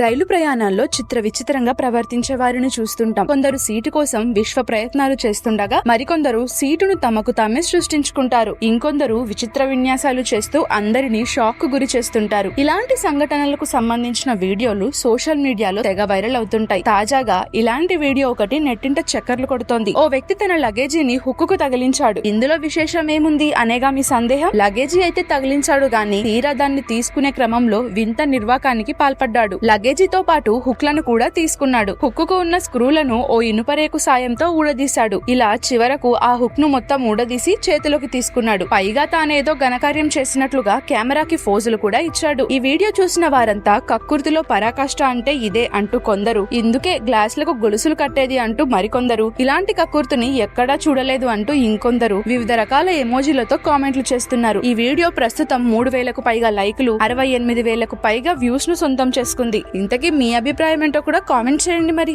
రైలు ప్రయాణాల్లో చిత్ర విచిత్రంగా ప్రవర్తించే వారిని చూస్తుంటాం. కొందరు సీటు కోసం విశ్వ ప్రయత్నాలు చేస్తుండగా మరికొందరు సీటును తమకు తామే సృష్టించుకుంటారు. ఇంకొందరు విచిత్ర విన్యాసాలు చేస్తూ అందరినీ షాక్ కు గురి చేస్తుంటారు. ఇలాంటి సంఘటనలకు సంబంధించిన వీడియోలు సోషల్ మీడియాలో తెగ వైరల్ అవుతుంటాయి. తాజాగా ఇలాంటి వీడియో ఒకటి నెట్టింట చక్కర్లు కొడుతోంది. ఓ వ్యక్తి తన లగేజీని హుక్కుకు తగిలించాడు. ఇందులో విశేషం ఏముంది అనేగా మీ సందేహం? లగేజీ అయితే తగిలించాడు గాని తీరా దాన్ని తీసుకునే క్రమంలో వింత నిర్వాకానికి పాల్పడ్డాడు. లగేజీతో పాటు హుక్లను కూడా తీసుకున్నాడు. హుక్కుకు ఉన్న స్క్రూలను ఓ ఇనుపరేకు సాయంతో ఊడదీశాడు. ఇలా చివరకు ఆ హుక్ ను మొత్తం ఊడదీసి చేతిలోకి తీసుకున్నాడు. పైగా తానేదో ఘనకార్యం చేసినట్లుగా కెమెరాకి ఫోజులు కూడా ఇచ్చాడు. ఈ వీడియో చూసిన వారంతా కక్కుర్తిలో పరాకాష్ట అంటే ఇదే అంటూ కొందరు, ఇందుకే గ్లాసులకు గొలుసులు కట్టేది అంటూ మరికొందరు, ఇలాంటి కక్కుర్తిని ఎక్కడా చూడలేదు అంటూ ఇంకొందరు వివిధ రకాల ఎమోజీలతో కామెంట్లు చేస్తున్నారు. ఈ వీడియో ప్రస్తుతం 3,000కు పైగా లైకులు, 68,000కు పైగా వ్యూస్ ను సొంతం చేసుకుంది. ఇంతకీ మీ అభిప్రాయం ఏంటో కూడా కామెంట్ చేయండి మరి.